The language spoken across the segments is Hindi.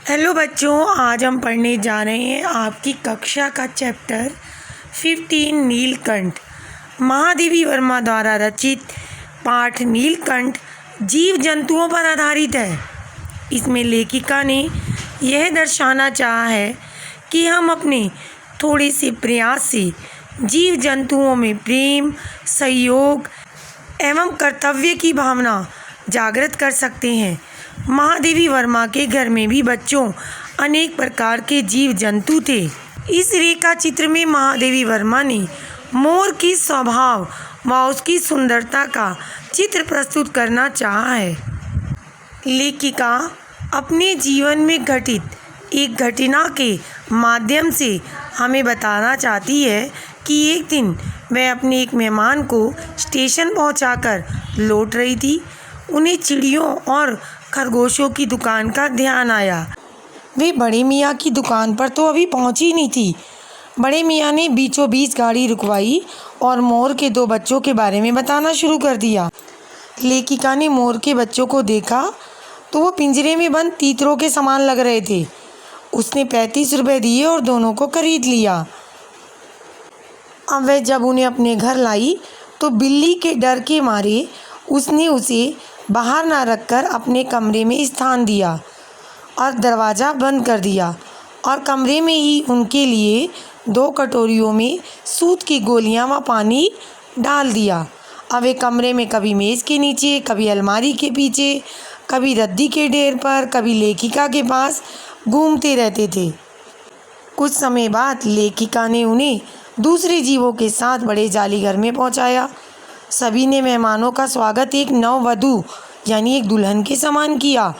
हेलो बच्चों, आज हम पढ़ने जा रहे हैं आपकी कक्षा का चैप्टर 15 नीलकंठ। महादेवी वर्मा द्वारा रचित पाठ नीलकंठ जीव जंतुओं पर आधारित है। इसमें लेखिका ने यह दर्शाना चाहा है कि हम अपने थोड़े से प्रयास से जीव जंतुओं में प्रेम, सहयोग एवं कर्तव्य की भावना जागृत कर सकते हैं। महादेवी वर्मा के घर में भी बच्चों अनेक प्रकार के जीव जंतु थे। इस रेखा चित्र में महादेवी वर्मा ने मोर की स्वभाव व उसकी सुंदरता का चित्र प्रस्तुत करना चाहा है। लेखिका अपने जीवन में घटित एक घटना के माध्यम से हमें बताना चाहती है कि एक दिन वह अपने एक मेहमान को स्टेशन पहुंचाकर लौट रही थी। उन्हें चिड़ियों और खरगोशों की दुकान का ध्यान आया। वे बड़े मियाँ की दुकान पर तो अभी पहुंची नहीं थी। बड़े मियाँ ने बीचों बीच गाड़ी रुकवाई और मोर के 2 बच्चों के बारे में बताना शुरू कर दिया। लेखिका ने मोर के बच्चों को देखा तो वो पिंजरे में बंद तीतरों के समान लग रहे थे। उसने 35 रुपये दिए और दोनों को खरीद लिया। अब वह जब उन्हें अपने घर लाई तो बिल्ली के डर के मारे उसने उसे बाहर ना रखकर अपने कमरे में स्थान दिया और दरवाज़ा बंद कर दिया और कमरे में ही उनके लिए 2 कटोरियों में सूत की गोलियां व पानी डाल दिया। अब वे कमरे में कभी मेज़ के नीचे, कभी अलमारी के पीछे, कभी रद्दी के ढेर पर, कभी लेखिका के पास घूमते रहते थे। कुछ समय बाद लेखिका ने उन्हें दूसरे जीवों के साथ बड़े जालीघर में पहुंचाया। सभी ने मेहमानों का स्वागत एक नववधू यानी एक दुल्हन के समान किया।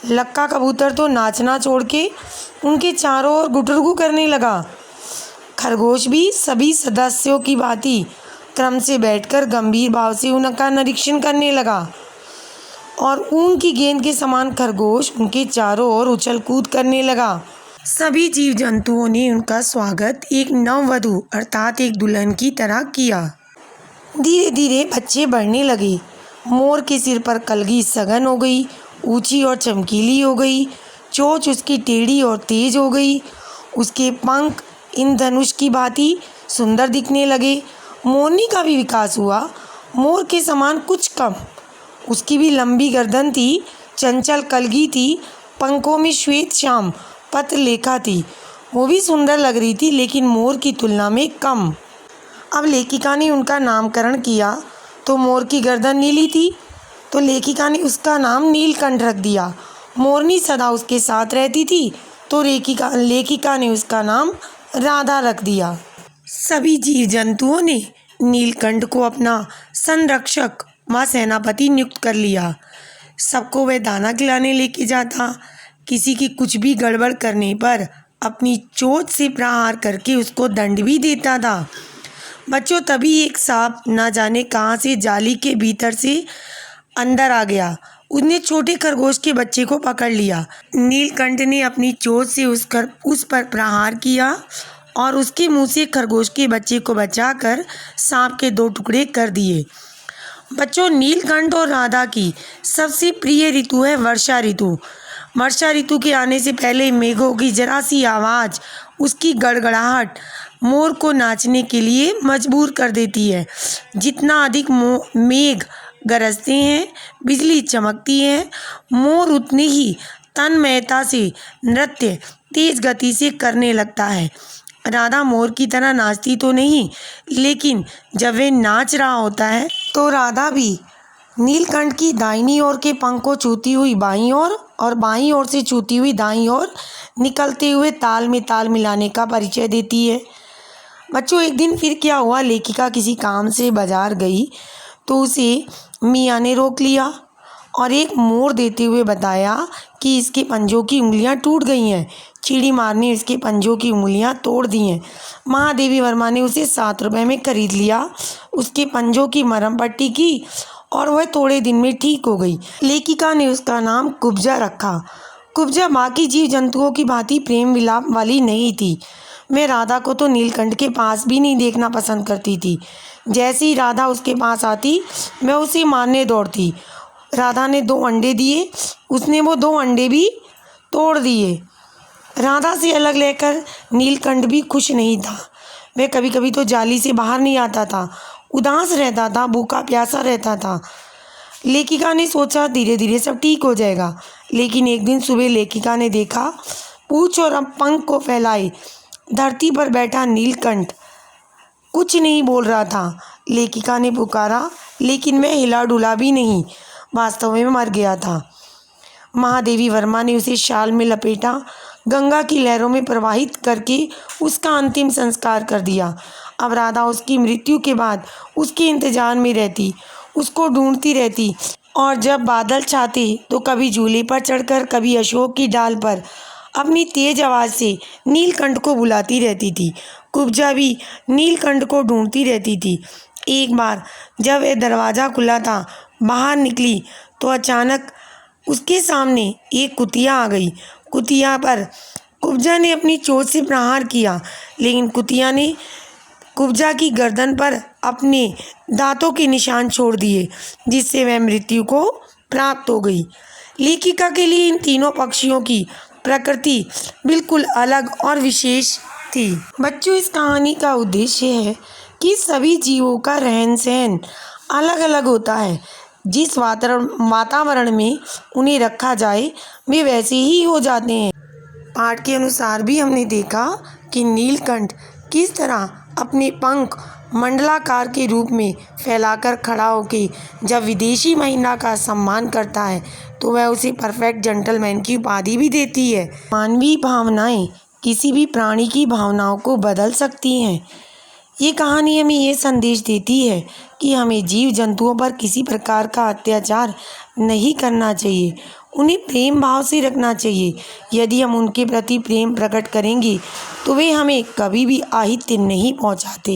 लक्का कबूतर तो नाचना छोड़ के उनके चारों ओर गुटरगू करने लगा। खरगोश भी सभी सदस्यों की भांति क्रम से बैठकर गंभीर भाव से उनका निरीक्षण करने लगा और ऊन की गेंद के समान खरगोश उनके चारों ओर उछल कूद करने लगा। सभी जीव जंतुओं ने उनका स्वागत एक नववधू अर्थात एक दुल्हन की तरह किया। धीरे धीरे बच्चे बढ़ने लगे। मोर के सिर पर कलगी सघन हो गई, ऊंची और चमकीली हो गई। चोंच उसकी टेढ़ी और तेज हो गई। उसके पंख इंद्रधनुष की भांति सुंदर दिखने लगे। मोरनी का भी विकास हुआ, मोर के समान कुछ कम। उसकी भी लंबी गर्दन थी, चंचल कलगी थी, पंखों में श्वेत श्याम पत्र लेखा थी। वो भी सुंदर लग रही थी, लेकिन मोर की तुलना में कम। अब लेखिका ने उनका नामकरण किया तो मोर की गर्दन नीली थी तो लेखिका ने उसका नाम नीलकंठ रख दिया। मोरनी सदा उसके साथ रहती थी तो लेखिका ने उसका नाम राधा रख दिया। सभी जीव जंतुओं ने नीलकंठ को अपना संरक्षक व सेनापति नियुक्त कर लिया। सबको वह दाना खिलाने लेके जाता। किसी की कुछ भी गड़बड़ करने पर अपनी चोंच से प्रहार करके उसको दंड भी देता था। बच्चों, तभी एक सांप न जाने कहाँ से जाली के भीतर से अंदर आ गया। उसने छोटे खरगोश के बच्चे को पकड़ लिया। नीलकंठ ने अपनी चोंच से उस पर प्रहार किया और उसके मुंह से खरगोश के बच्चे को बचाकर सांप के 2 टुकड़े कर दिए। बच्चों, नीलकंठ और राधा की सबसे प्रिय ऋतु है वर्षा ऋतु। वर्षा ऋतु के आने से पहले मेघों की जरा सी आवाज़, उसकी गड़गड़ाहट मोर को नाचने के लिए मजबूर कर देती है। जितना अधिक मेघ गरजते हैं, बिजली चमकती है, मोर उतनी ही तन्मयता से नृत्य तेज गति से करने लगता है। राधा मोर की तरह नाचती तो नहीं, लेकिन जब वे नाच रहा होता है तो राधा भी नीलकंठ की दाहिनी ओर के पंख को छूती हुई बाईं ओर और बाईं ओर से छूती हुई दाईं ओर निकलते हुए ताल में ताल मिलाने का परिचय देती है। बच्चों, एक दिन फिर क्या हुआ, लेखिका किसी काम से बाजार गई तो उसे मियाँ ने रोक लिया और एक मोर देते हुए बताया कि इसके पंजों की उंगलियां टूट गई हैं। चीड़ी मार ने इसके पंजों की उंगलियां तोड़ दी हैं। महादेवी वर्मा ने उसे 7 रुपये में खरीद लिया, उसके पंजों की मरहम पट्टी की और वह थोड़े दिन में ठीक हो गई। लेखिका ने उसका नाम कुब्जा रखा। कुब्जा बाकी जीव जंतुओं की भांति प्रेम विलाप वाली नहीं थी। मैं राधा को तो नीलकंठ के पास भी नहीं देखना पसंद करती थी। जैसे ही राधा उसके पास आती, मैं उसे मारने दौड़ती। राधा ने 2 अंडे दिए, उसने वो 2 अंडे भी तोड़ दिए। राधा से अलग रहकर नीलकंठ भी खुश नहीं था। वह कभी कभी तो जाली से बाहर नहीं आता था, उदास रहता था, भूखा प्यासा रहता था। लेखिका ने सोचा धीरे धीरे सब ठीक हो जाएगा। लेकिन एक दिन सुबह लेखिका ने देखा, पूंछ और पंख को फैलाए धरती पर बैठा नीलकंठ कुछ नहीं बोल रहा था। लेखिका ने पुकारा, लेकिन मैं हिला डुला भी नहीं, वास्तव में मर गया था। महादेवी वर्मा ने उसे शाल में लपेटा, गंगा की लहरों में प्रवाहित करके उसका अंतिम संस्कार कर दिया। अब राधा उसकी मृत्यु के बाद उसके इंतजार में रहती, उसको ढूंढती रहती, और जब बादल छाते तो कभी झूले पर चढ़कर, कभी अशोक की डाल पर अपनी तेज आवाज़ से नीलकंठ को बुलाती रहती थी। कुब्जा भी नीलकंठ को ढूंढती रहती थी। एक बार जब वह दरवाज़ा खुला था, बाहर निकली तो अचानक उसके सामने एक कुतिया आ गई। कुतिया पर कुब्जा ने अपनी चोंच से प्रहार किया, लेकिन कुतिया ने कुब्जा की गर्दन पर अपने दांतों के निशान छोड़ दिए, जिससे वह मृत्यु को प्राप्त हो गई। लेखिका के लिए इन तीनों पक्षियों की प्रकृति बिल्कुल अलग और विशेष थी। बच्चों, इस कहानी का उद्देश्य है कि सभी जीवों का रहन सहन अलग अलग होता है। जिस वातावरण में उन्हें रखा जाए वे वैसे ही हो जाते हैं। पाठ के अनुसार भी हमने देखा कि नीलकंठ किस तरह अपने पंख मंडलाकार के रूप में फैलाकर खड़ा होके जब विदेशी महिला का सम्मान करता है तो वह उसे परफेक्ट जेंटलमैन की उपाधि भी देती है। मानवीय भावनाएं किसी भी प्राणी की भावनाओं को बदल सकती हैं। ये कहानी हमें ये संदेश देती है कि हमें जीव जंतुओं पर किसी प्रकार का अत्याचार नहीं करना चाहिए, उन्हें प्रेम भाव से रखना चाहिए। यदि हम उनके प्रति प्रेम प्रकट करेंगे तो वे हमें कभी भी आहित्य नहीं पहुंचाते।